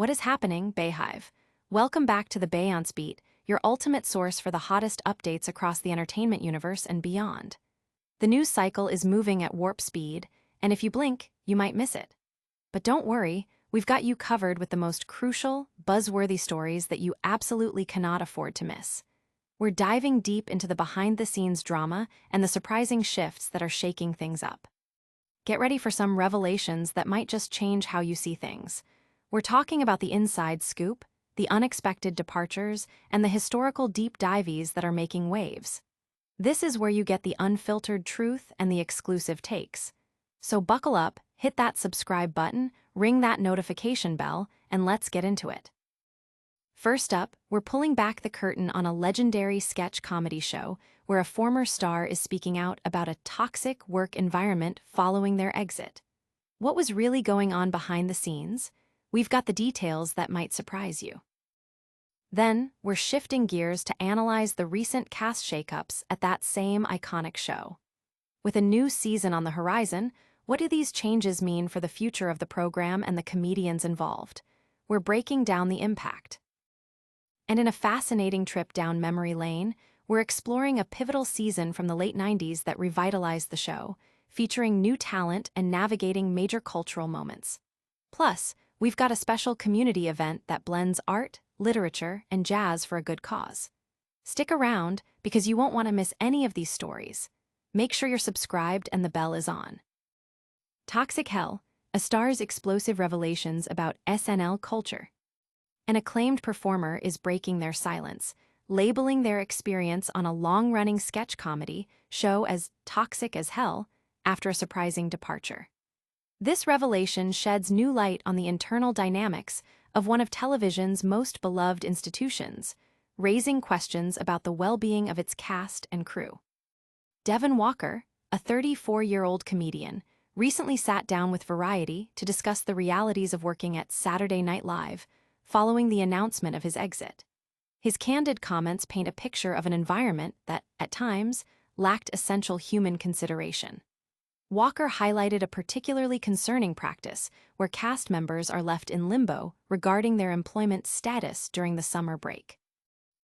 What is happening, Bayhive? Welcome back to the Beyonce Beat, your ultimate source for the hottest updates across the entertainment universe and beyond. The news cycle is moving at warp speed, and if you blink, you might miss it. But don't worry, we've got you covered with the most crucial, buzzworthy stories that you absolutely cannot afford to miss. We're diving deep into the behind-the-scenes drama and the surprising shifts that are shaking things up. Get ready for some revelations that might just change how you see things. We're talking about the inside scoop, the unexpected departures, and the historical deep dives that are making waves. This is where you get the unfiltered truth and the exclusive takes. So buckle up, hit that subscribe button, ring that notification bell, and let's get into it. First up, we're pulling back the curtain on a legendary sketch comedy show where a former star is speaking out about a toxic work environment following their exit. What was really going on behind the scenes? We've got the details that might surprise you. Then, we're shifting gears to analyze the recent cast shakeups at that same iconic show. With a new season on the horizon, what do these changes mean for the future of the program and the comedians involved? We're breaking down the impact. And in a fascinating trip down memory lane, we're exploring a pivotal season from the late 90s that revitalized the show, featuring new talent and navigating major cultural moments. Plus, we've got a special community event that blends art, literature, and jazz for a good cause. Stick around because you won't want to miss any of these stories. Make sure you're subscribed and the bell is on. Toxic Hell, a star's explosive revelations about SNL culture. An acclaimed performer is breaking their silence, labeling their experience on a long-running sketch comedy show as toxic as hell after a surprising departure. This revelation sheds new light on the internal dynamics of one of television's most beloved institutions, raising questions about the well-being of its cast and crew. Devon Walker, a 34-year-old comedian, recently sat down with Variety to discuss the realities of working at Saturday Night Live following the announcement of his exit. His candid comments paint a picture of an environment that, at times, lacked essential human consideration. Walker highlighted a particularly concerning practice where cast members are left in limbo regarding their employment status during the summer break.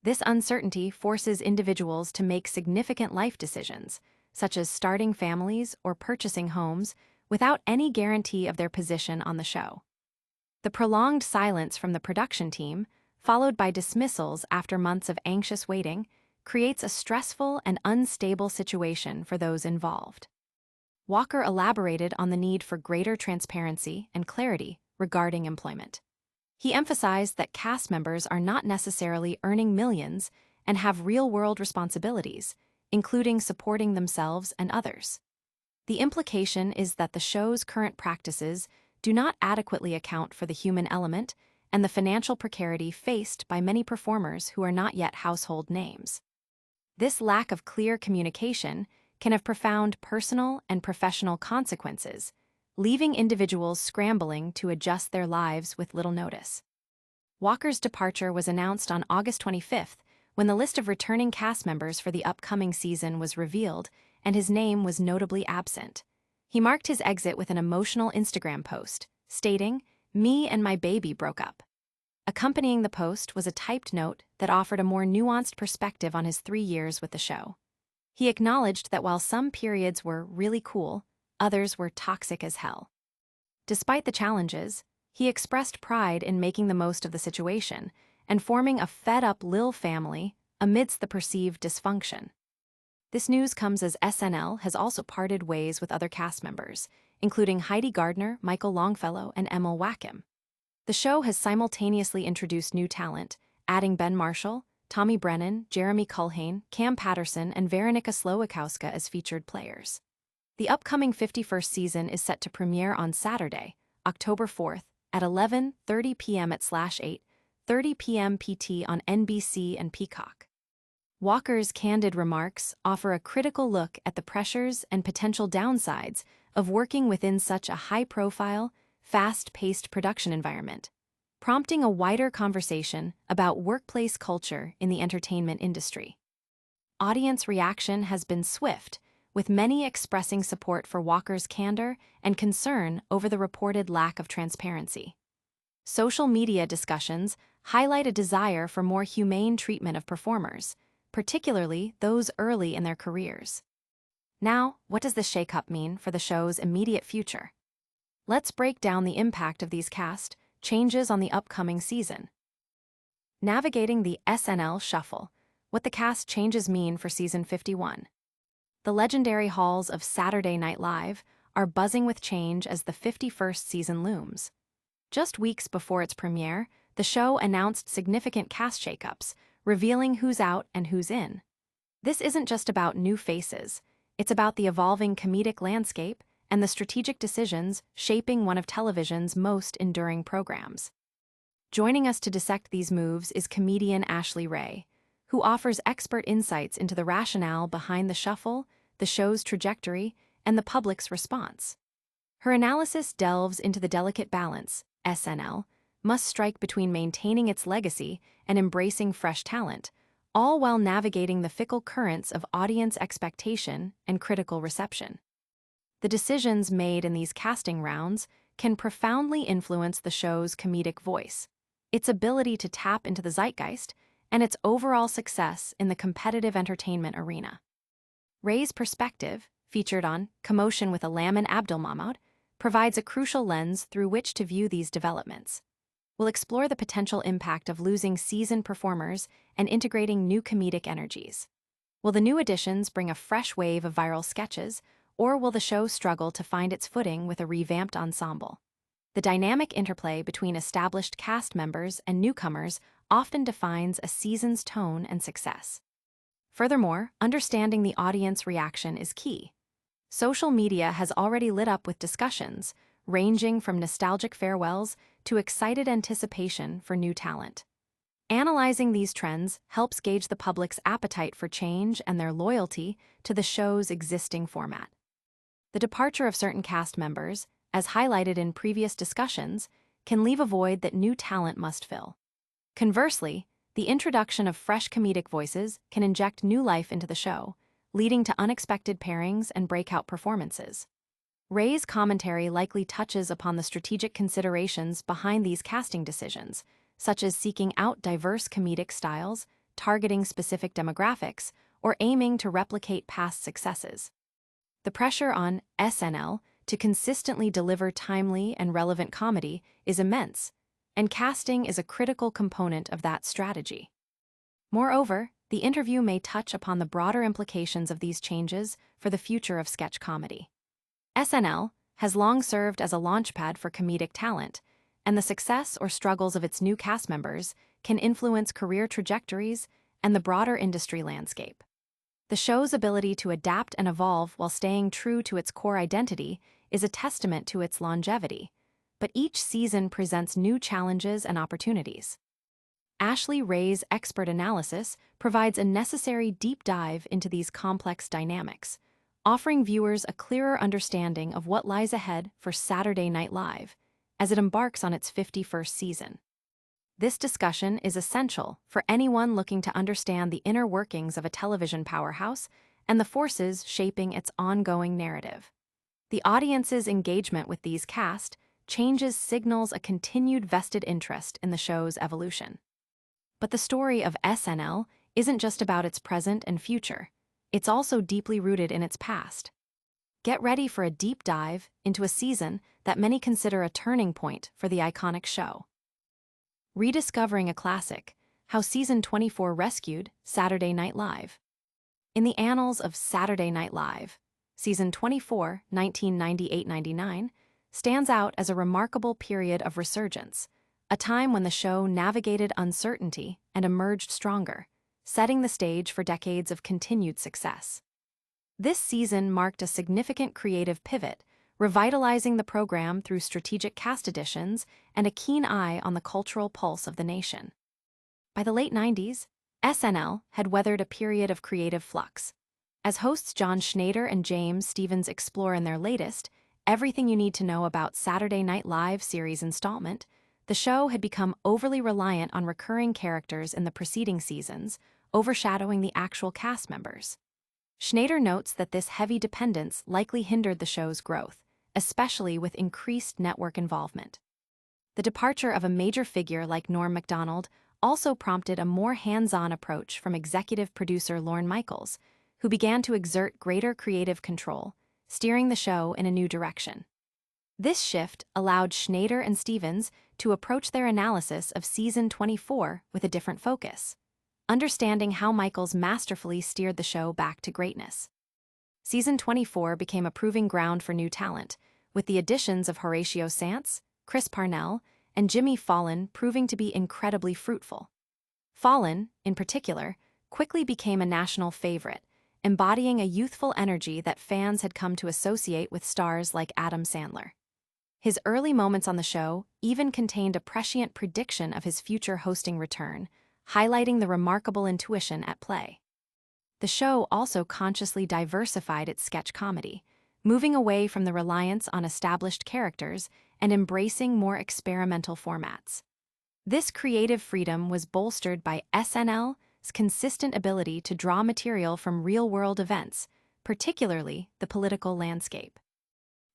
This uncertainty forces individuals to make significant life decisions, such as starting families or purchasing homes, without any guarantee of their position on the show. The prolonged silence from the production team, followed by dismissals after months of anxious waiting, creates a stressful and unstable situation for those involved. Walker elaborated on the need for greater transparency and clarity regarding employment. He emphasized that cast members are not necessarily earning millions and have real-world responsibilities, including supporting themselves and others. The implication is that the show's current practices do not adequately account for the human element and the financial precarity faced by many performers who are not yet household names. This lack of clear communication can have profound personal and professional consequences, leaving individuals scrambling to adjust their lives with little notice. Walker's departure was announced on August 25th when the list of returning cast members for the upcoming season was revealed and his name was notably absent. He marked his exit with an emotional Instagram post, stating, "Me and my baby broke up." Accompanying the post was a typed note that offered a more nuanced perspective on his 3 years with the show. He acknowledged that while some periods were really cool, others were toxic as hell. Despite the challenges, he expressed pride in making the most of the situation and forming a fed-up Lil family amidst the perceived dysfunction. This news comes as SNL has also parted ways with other cast members, including Heidi Gardner, Michael Longfellow, and Emil Wackham. The show has simultaneously introduced new talent, adding Ben Marshall, Tommy Brennan, Jeremy Culhane, Cam Patterson, and Veronica Slowikowska as featured players. The upcoming 51st season is set to premiere on Saturday, October 4th, at 11:30 p.m. at /8:30 p.m. PT on NBC and Peacock. Walker's candid remarks offer a critical look at the pressures and potential downsides of working within such a high-profile, fast-paced production environment, prompting a wider conversation about workplace culture in the entertainment industry. Audience reaction has been swift, with many expressing support for Walker's candor and concern over the reported lack of transparency. Social media discussions highlight a desire for more humane treatment of performers, particularly those early in their careers. Now, what does the shakeup mean for the show's immediate future? Let's break down the impact of these cast changes on the upcoming season. Navigating the SNL shuffle, what the cast changes mean for season 51. The legendary halls of Saturday Night Live are buzzing with change as the 51st season looms. Just weeks before its premiere, the show announced significant cast shakeups, revealing who's out and who's in. This isn't just about new faces, it's about the evolving comedic landscape and the strategic decisions shaping one of television's most enduring programs. Joining us to dissect these moves is comedian Ashley Ray, who offers expert insights into the rationale behind the shuffle, the show's trajectory, and the public's response. Her analysis delves into the delicate balance SNL must strike between maintaining its legacy and embracing fresh talent, all while navigating the fickle currents of audience expectation and critical reception. The decisions made in these casting rounds can profoundly influence the show's comedic voice, its ability to tap into the zeitgeist, and its overall success in the competitive entertainment arena. Ray's perspective, featured on Commotion with Alam and Abdulmamad, provides a crucial lens through which to view these developments. We'll explore the potential impact of losing seasoned performers and integrating new comedic energies. Will the new additions bring a fresh wave of viral sketches, or will the show struggle to find its footing with a revamped ensemble? The dynamic interplay between established cast members and newcomers often defines a season's tone and success. Furthermore, understanding the audience reaction is key. Social media has already lit up with discussions, ranging from nostalgic farewells to excited anticipation for new talent. Analyzing these trends helps gauge the public's appetite for change and their loyalty to the show's existing format. The departure of certain cast members, as highlighted in previous discussions, can leave a void that new talent must fill. Conversely, the introduction of fresh comedic voices can inject new life into the show, leading to unexpected pairings and breakout performances. Ray's commentary likely touches upon the strategic considerations behind these casting decisions, such as seeking out diverse comedic styles, targeting specific demographics, or aiming to replicate past successes. The pressure on SNL to consistently deliver timely and relevant comedy is immense, and casting is a critical component of that strategy. Moreover, the interview may touch upon the broader implications of these changes for the future of sketch comedy. SNL has long served as a launchpad for comedic talent, and the success or struggles of its new cast members can influence career trajectories and the broader industry landscape. The show's ability to adapt and evolve while staying true to its core identity is a testament to its longevity, but each season presents new challenges and opportunities. Ashley Ray's expert analysis provides a necessary deep dive into these complex dynamics, offering viewers a clearer understanding of what lies ahead for Saturday Night Live as it embarks on its 51st season. This discussion is essential for anyone looking to understand the inner workings of a television powerhouse and the forces shaping its ongoing narrative. The audience's engagement with these cast changes signals a continued vested interest in the show's evolution. But the story of SNL isn't just about its present and future, it's also deeply rooted in its past. Get ready for a deep dive into a season that many consider a turning point for the iconic show. Rediscovering a classic, how Season 24 rescued Saturday Night Live. In the annals of Saturday Night Live, Season 24, 1998-99, stands out as a remarkable period of resurgence, a time when the show navigated uncertainty and emerged stronger, setting the stage for decades of continued success. This season marked a significant creative pivot, revitalizing the program through strategic cast additions and a keen eye on the cultural pulse of the nation. By the late 90s, SNL had weathered a period of creative flux. As hosts John Schneider and James Stevens explore in their latest, Everything You Need to Know About Saturday Night Live series installment, the show had become overly reliant on recurring characters in the preceding seasons, overshadowing the actual cast members. Schneider notes that this heavy dependence likely hindered the show's growth, especially with increased network involvement. The departure of a major figure like Norm Macdonald also prompted a more hands-on approach from executive producer Lorne Michaels, who began to exert greater creative control, steering the show in a new direction. This shift allowed Schneider and Stevens to approach their analysis of season 24 with a different focus, understanding how Michaels masterfully steered the show back to greatness. Season 24 became a proving ground for new talent, with the additions of Horatio Sanz, Chris Parnell, and Jimmy Fallon proving to be incredibly fruitful. Fallon, in particular, quickly became a national favorite, embodying a youthful energy that fans had come to associate with stars like Adam Sandler. His early moments on the show even contained a prescient prediction of his future hosting return, highlighting the remarkable intuition at play. The show also consciously diversified its sketch comedy, moving away from the reliance on established characters and embracing more experimental formats. This creative freedom was bolstered by SNL's consistent ability to draw material from real-world events, particularly the political landscape.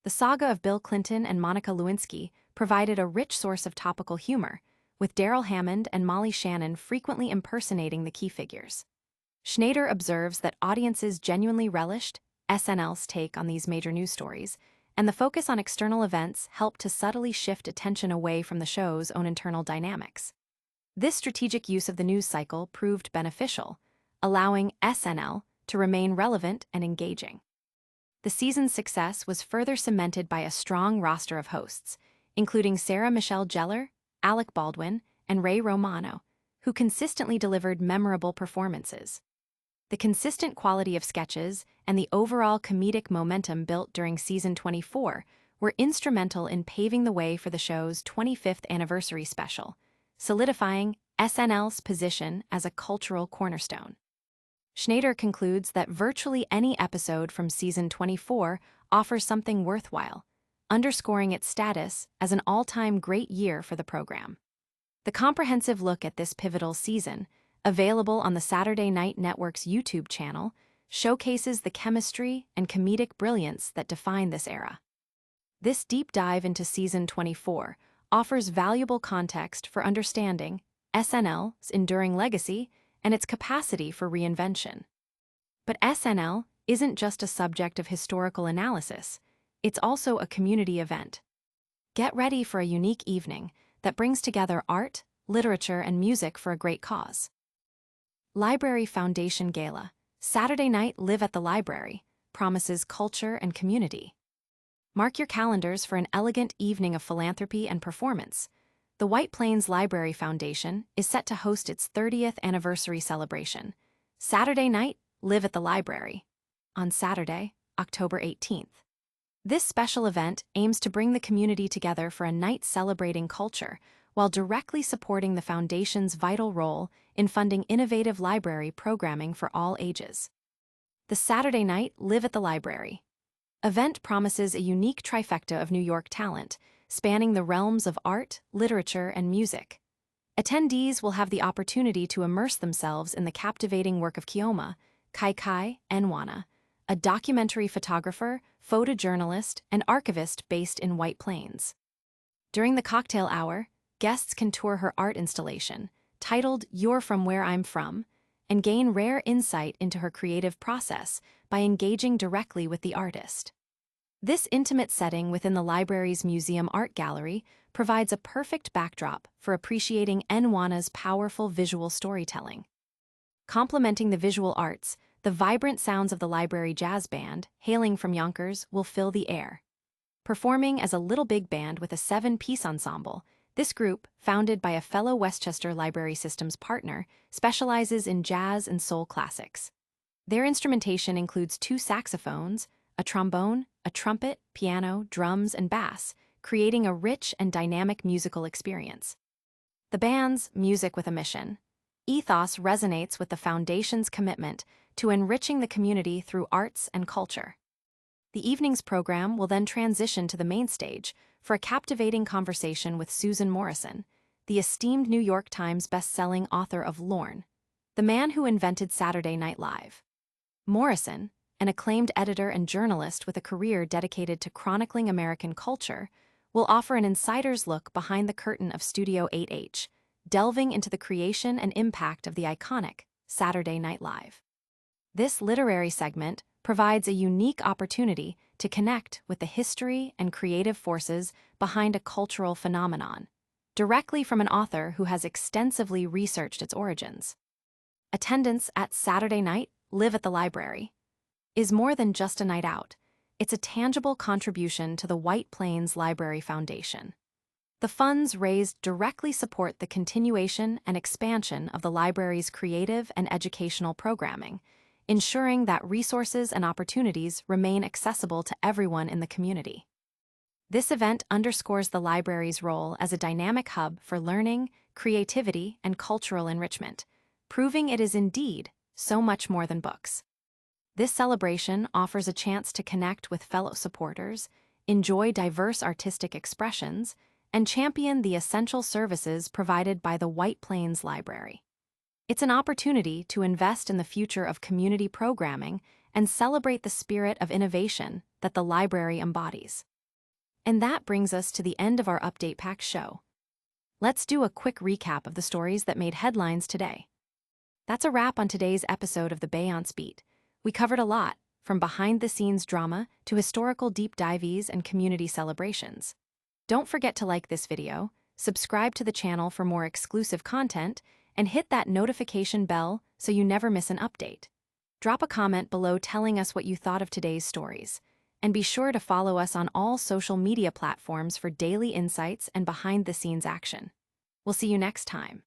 The saga of Bill Clinton and Monica Lewinsky provided a rich source of topical humor, with Daryl Hammond and Molly Shannon frequently impersonating the key figures. Schneider observes that audiences genuinely relished SNL's take on these major news stories, and the focus on external events helped to subtly shift attention away from the show's own internal dynamics. This strategic use of the news cycle proved beneficial, allowing SNL to remain relevant and engaging. The season's success was further cemented by a strong roster of hosts, including Sarah Michelle Gellar, Alec Baldwin, and Ray Romano, who consistently delivered memorable performances. The consistent quality of sketches and the overall comedic momentum built during season 24 were instrumental in paving the way for the show's 25th anniversary special, solidifying SNL's position as a cultural cornerstone. Schneider concludes that virtually any episode from season 24 offers something worthwhile, underscoring its status as an all-time great year for the program. The comprehensive look at this pivotal season, available on the Saturday Night Network's YouTube channel, showcases the chemistry and comedic brilliance that define this era. This deep dive into season 24 offers valuable context for understanding SNL's enduring legacy and its capacity for reinvention. But SNL isn't just a subject of historical analysis, it's also a community event. Get ready for a unique evening that brings together art, literature, and music for a great cause. Library Foundation Gala, Saturday Night Live at the Library, promises culture and community. Mark your calendars for an elegant evening of philanthropy and performance. The White Plains Library Foundation is set to host its 30th anniversary celebration, Saturday Night Live at the Library, on Saturday, October 18th. This special event aims to bring the community together for a night celebrating culture while directly supporting the Foundation's vital role in funding innovative library programming for all ages. The Saturday Night Live at the Library event promises a unique trifecta of New York talent, spanning the realms of art, literature, and music. Attendees will have the opportunity to immerse themselves in the captivating work of Kioma Kai Enwana, a documentary photographer, photojournalist, and archivist based in White Plains. During the cocktail hour, guests can tour her art installation, titled You're From Where I'm From, and gain rare insight into her creative process by engaging directly with the artist. This intimate setting within the library's museum art gallery provides a perfect backdrop for appreciating Enwana's powerful visual storytelling. Complementing the visual arts, the vibrant sounds of the library jazz band, hailing from Yonkers, will fill the air. Performing as a little big band with a 7-piece ensemble, this group, founded by a fellow Westchester Library Systems partner, specializes in jazz and soul classics. Their instrumentation includes 2 saxophones, a trombone, a trumpet, piano, drums, and bass, creating a rich and dynamic musical experience. The band's Music with a Mission ethos resonates with the Foundation's commitment to enriching the community through arts and culture. The evening's program will then transition to the main stage for a captivating conversation with Susan Morrison, the esteemed New York Times best-selling author of Lorne, the man who invented Saturday Night Live. Morrison, an acclaimed editor and journalist with a career dedicated to chronicling American culture, we'll offer an insider's look behind the curtain of Studio 8H, delving into the creation and impact of the iconic Saturday Night Live. This literary segment provides a unique opportunity to connect with the history and creative forces behind a cultural phenomenon, directly from an author who has extensively researched its origins. Attendance at Saturday Night Live at the Library is more than just a night out. It's a tangible contribution to the White Plains Library Foundation. The funds raised directly support the continuation and expansion of the library's creative and educational programming, ensuring that resources and opportunities remain accessible to everyone in the community. This event underscores the library's role as a dynamic hub for learning, creativity, and cultural enrichment, proving it is indeed so much more than books. This celebration offers a chance to connect with fellow supporters, enjoy diverse artistic expressions, and champion the essential services provided by the White Plains Library. It's an opportunity to invest in the future of community programming and celebrate the spirit of innovation that the library embodies. And that brings us to the end of our Update Pack show. Let's do a quick recap of the stories that made headlines today. That's a wrap on today's episode of the Beyonce Beat. We covered a lot, from behind-the-scenes drama to historical deep dives and community celebrations. Don't forget to like this video, subscribe to the channel for more exclusive content, and hit that notification bell so you never miss an update. Drop a comment below telling us what you thought of today's stories, and be sure to follow us on all social media platforms for daily insights and behind-the-scenes action. We'll see you next time.